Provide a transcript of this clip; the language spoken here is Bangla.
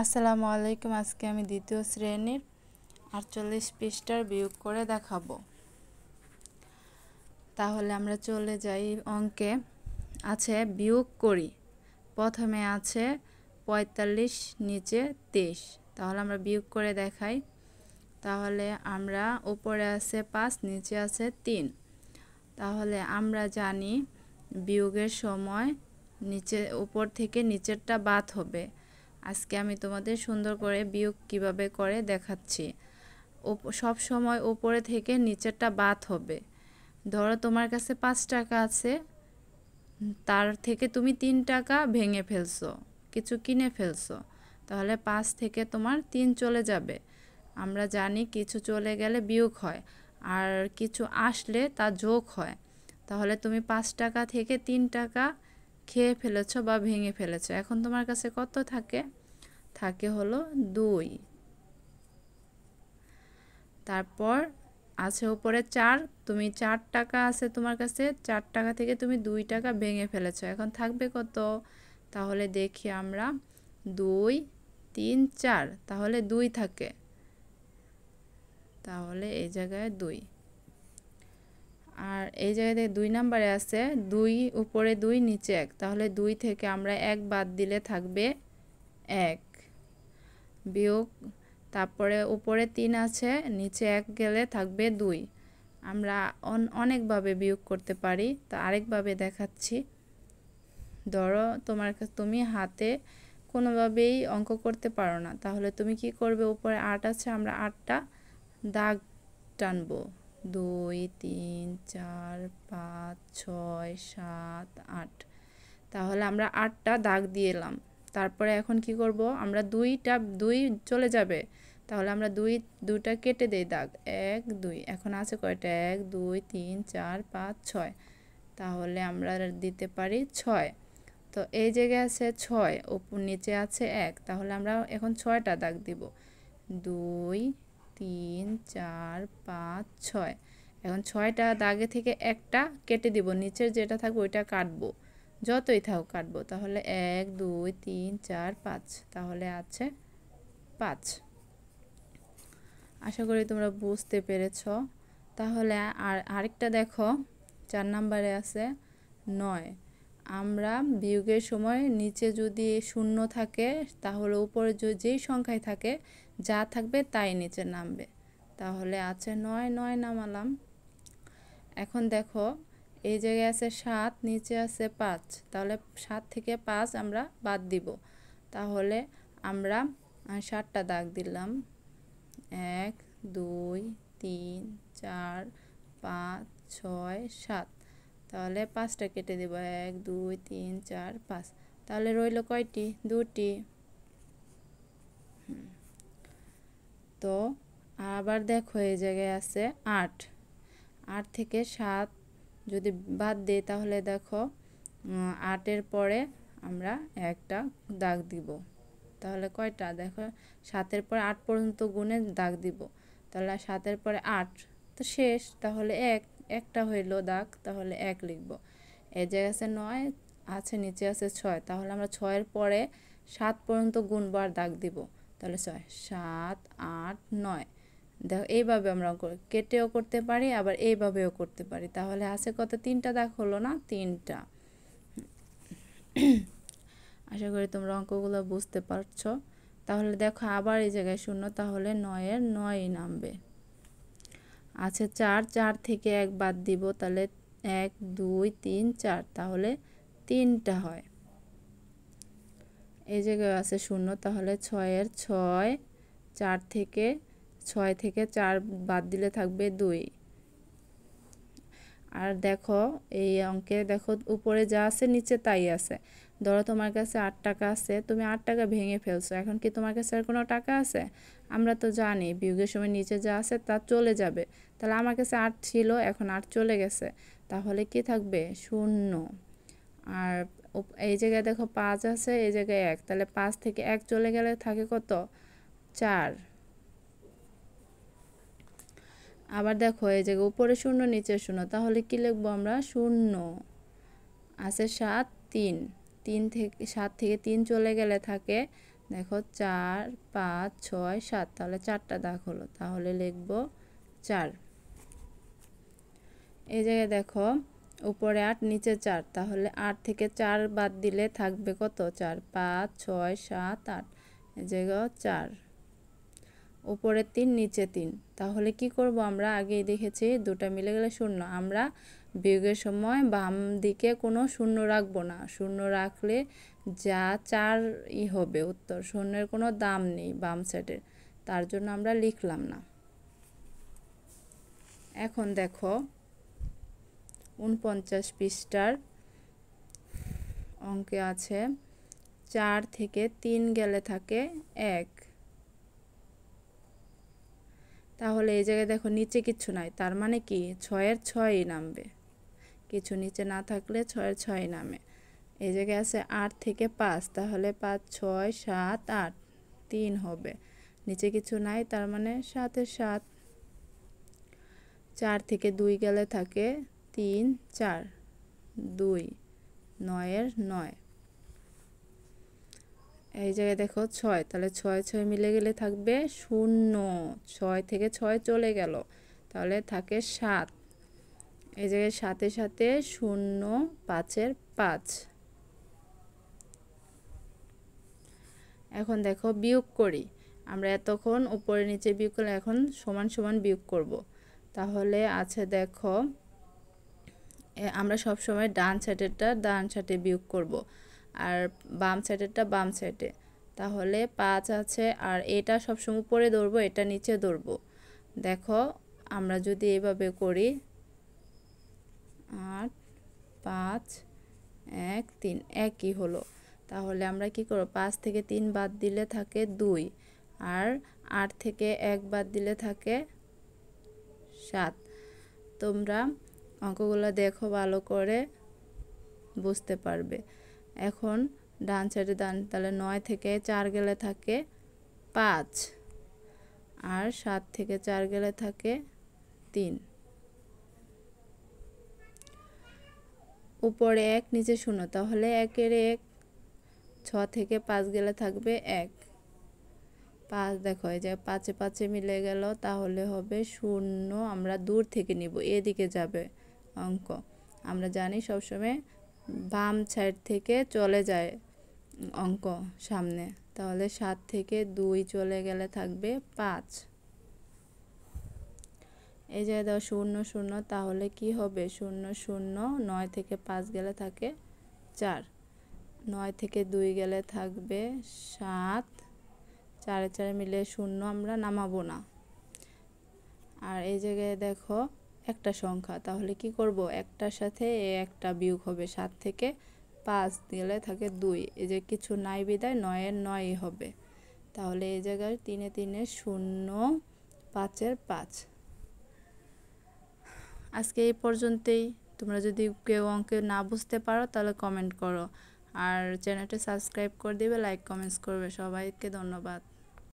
আসসালামু আলাইকুম। আজকে আমি দ্বিতীয় শ্রেণীর 48 পৃষ্ঠার বিয়োগ করে দেখাবো। তাহলে আমরা চলে যাই অঙ্কে। আছে বিয়োগ করি। প্রথমে আছে 45 নিচে 23। তাহলে আমরা বিয়োগ করে দেখাই। তাহলে আমরা উপরে আছে 5 নিচে আছে 3। তাহলে আমরা জানি বিয়োগের সময় উপর থেকে নিচেরটা বাদ হবে। আজকে আমি তোমাদের সুন্দর করে বিয়োগ কিভাবে করে দেখাচ্ছি। সব সময় উপরে থেকে নিচেরটা বাদ হবে। ধরো তোমার কাছে 5 টাকা আছে, তার থেকে তুমি 3 টাকা ভেঙে ফেলছো, কিছু কিনে ফেলছো, তাহলে 5 থেকে তোমার 3 চলে যাবে। আমরা জানি কিছু চলে গেলে বিয়োগ হয়, আর কিছু আসলে তা যোগ হয়। তাহলে তুমি 5 টাকা থেকে 3 টাকা খেয়ে ফেলেছো বা ভেঙে ফেলেছো। এখন তোমার কাছে কত থাকে হলো 2। তারপর আছে উপরে 4। তুমি 4 টাকা আছে তোমার কাছে, 4 টাকা থেকে তুমি 2 টাকা ভেঙে ফেলেছো। এখন থাকবে কত? তাহলে দেখি আমরা 2 3 4, তাহলে 2 থাকে। তাহলে এই জায়গায় 2, আর এই জায়গায় 2 নম্বরে আছে 2 উপরে 2 নিচে 1। তাহলে 2 থেকে আমরা 1 বাদ দিলে থাকবে 1 বিয়োগ। তারপরে উপরে 3 আছে, নিচে 1 গেলে থাকবে 2। আমরা অনেকভাবে বিয়োগ করতে পারি, তা আরেকভাবে দেখাচ্ছি। ধরো তুমি হাতে কোনোভাবেই অঙ্ক করতে পারো না, তাহলে তুমি কি করবে? উপরে 8 আছে, আমরা 8টা দাগ টানবো। 2 3 4 5 6 7 8। তাহলে আমরা 8টা দাগ দিয়ে এলাম। তারপরে এখন কি করব? আমরা 2 চলে যাবে, তাহলে আমরা দুইটা কেটে দেই দাগ। 1 2। এখন আছে কয়টা? 1 2 3 4 5 6। তাহলে আমরা দিতে পারি 6। তো এই জায়গায় আছে 6, উপর নিচে আছে 1। তাহলে আমরা এখন 6টা দাগ দিব। 2 3 4 5 6। এখন 6টা দাগে থেকে একটা কেটে দিব, নিচের যেটা থাকবে ওইটা কাটবো, যতই থাকুক কাটবো। তাহলে 1 2 3 4 5, তাহলে আছে 5। আশা করি তোমরা বুঝতে পেরেছ। তাহলে আরেকটা দেখো, 4 নম্বরে আছে 9। আমরা বিয়োগের সময় নিচে যদি শূন্য থাকে, তাহলে উপরে যেই সংখ্যায় থাকে যা থাকবে তাই নিচে নামবে। তাহলে আছে 9, 9 নামালাম। এখন দেখো এই জায়গায় আছে 7, নিচে আছে 5। তাহলে 7 থেকে 5 আমরা বাদ দিব। তাহলে আমরা 7টা দাগ দিলাম। 1 2 3 4 5 6 7। তাহলে 5টা কেটে দেব। 1 2 3 4 5। তাহলে রইল কয়টি? 2টি। তো আবার দেখো এই জায়গায় আছে 8। 8 থেকে 7 যদি বাদ দিই, তাহলে দেখো 8-এর পরে আমরা একটা দাগ দিব। তাহলে কয়টা? দেখো 7-এর পরে 8 পর্যন্ত গুণে দাগ দিব। তাহলে 7-এর পরে 8 তো শেষ। তাহলে একটা হইল দাগ, তাহলে 1 লিখব। এই জায়গায় আছে 9, আছে নিচে আছে 6। তাহলে আমরা 6-এর পরে 7 পর্যন্ত গুণবার আর দাগ দিব। তাহলে 6 7 8 9। দেখো এইভাবে আমরা কেটেও করতে পারি, আবার এইভাবেও করতে পারি। তাহলে আছে কত? 3টা দাগ হলো না? 3টা। আশা করি তোমরা অঙ্কগুলো বুঝতে পারছো। তাহলে দেখো আবার এই জায়গায় শূন্য, তাহলে 9-এর 9ই নামবে। আছে 4, 4 থেকে 1 বাদ দিব, তাহলে 1 2 3 4, তাহলে 3টা হয়। এই জায়গায় আছে শূন্য, তাহলে 6-এর 6, 6 থেকে 4 বাদ দিলে থাকবে 2। আর দেখো এই অঙ্কে দেখো উপরে যা আছে নিচে তাই আছে। ধরো তোমার কাছে 8 টাকা আছে, তুমি 8 টাকা ভেঙে ফেলছো। এখন কি তোমার কাছে আর কোনো টাকা আছে? আমরা তো জানি বিয়োগের সময় নিচে যা আছে তা চলে যাবে। তাহলে আমার কাছে 8 ছিল, এখন 8 চলে গেছে। তাহলে কি থাকবে? 0। আর এই জায়গায় দেখো 5 আছে, এই জায়গায় 1। তাহলে 5 থেকে 1 চলে গেলে থাকে কত? 4। আবার দেখো এই জায়গায় উপরে 0 নিচে 0, তাহলে কি লিখবো আমরা? 0। আছে 7 3, 7 থেকে 3 চলে গেলে থাকে দেখো 4 5 6 7, তাহলে 4টা দাগ হলো, তাহলে লিখব 4। এই জায়গায় দেখো উপরে 8 নিচে 4, তাহলে 8 থেকে 4 বাদ দিলে থাকবে কত? 4 5 6 7 8, এই জায়গায় 4, উপরে 3 নিচে 3, তাহলে কি করব আমরা? আগেই দেখেছি দুটো মিলে গেলে শূন্য। আমরা বিয়োগের সময় বাম দিকে কোনো শূন্য রাখবো না, শূন্য রাখলে যা 4ই হবে উত্তর, শূন্যের কোনো দাম নেই বাম সাইডের, তার জন্য আমরা লিখলাম না। এখন দেখো 49 পৃষ্ঠার অঙ্কে আছে 4 থেকে 3 গেলে থাকে 1, তাহলে এই জায়গায় দেখো নিচে কিছু নাই, তার মানে কি 6-এর 6ই নামবে, কিছু নিচে না থাকলে 6-এর 6ই নামে। এই জায়গায় আছে 8 থেকে 5, তাহলে 5 6 7 8, 3 হবে, নিচে কিছু নাই, তার মানে 7-এর 7। 4 থেকে 2 গেলে থাকে 3 4 2, 9-এর 9। এই জায়গায় দেখো 6, তাহলে 6 6 মিলে গেলে থাকবে 0, 6 থেকে 6 চলে গেল, তাহলে থাকে 7। এই জায়গায় 7-এর সাথে 0 5-এর 5। এখন দেখো বিয়োগ করি, আমরা এতক্ষণ উপরে নিচে বিয়োগ করলে এখন সমান সমান বিয়োগ করব। তাহলে আছে দেখো আমরা সব সময় ডান সাইডেরটা ডান সাইডে বিয়োগ করব, আর বাম সাইডেরটা বাম সাইডে। তাহলে 5 আছে, আর এটা সবসময় উপরে ধরবো, এটা নিচে ধরবো। দেখো আমরা যদি এইভাবে করি 8 5 1 3, একই হলো। তাহলে আমরা কি করব? 5 থেকে 3 বাদ দিলে থাকে 2, আর 8 থেকে 1 বাদ দিলে থাকে 7। তোমরা অঙ্কগুলো দেখো ভালো করে, বুঝতে পারবে। এখন ডান সাইডে তাহলে 9 থেকে 4 গেলে থাকে 5, আর 7 থেকে 4 গেলে থাকে 3, উপরে 1 নিচে 0, তাহলে 1-এর 1, 6 থেকে 5 গেলে থাকবে 1, 5 দেখো এই যে 5-এ 5-এ মিলে গেল, তাহলে হবে 0, আমরা দূর থেকে নিব, এদিকে যাবে অঙ্ক। আমরা জানি সবসময় বাম সাইড থেকে চলে যায় অঙ্ক সামনে, তাহলে 7 থেকে 2 চলে গেলে থাকবে 5। এই যে দাও 0 0, তাহলে কি হবে? 0 0, 9 থেকে 5 গেলে থাকে 4, 9 থেকে 2 গেলে থাকবে 7, 4-এ 4 মিলে 0 আমরা নামাবো না। আর এই জায়গায় দেখো একটা সংখ্যা, তাহলে কি করব? একটার সাথে একটা বিয়োগ হবে, 7 থেকে 5 গেলে থাকে 2, এই যে কিছু নাই বিদায় 9-এর 9ই হবে। তাহলে এই জায়গায় 3-এ 3-এ 0, 5-এর 5। আজকে এই পর্যন্তই। তোমরা যদি কেউ অঙ্কে না বুঝতে পারো তাহলে কমেন্ট করো, আর চ্যানেলটা সাবস্ক্রাইব করে দিবে, লাইক কমেন্টস করবে। সবাইকে ধন্যবাদ।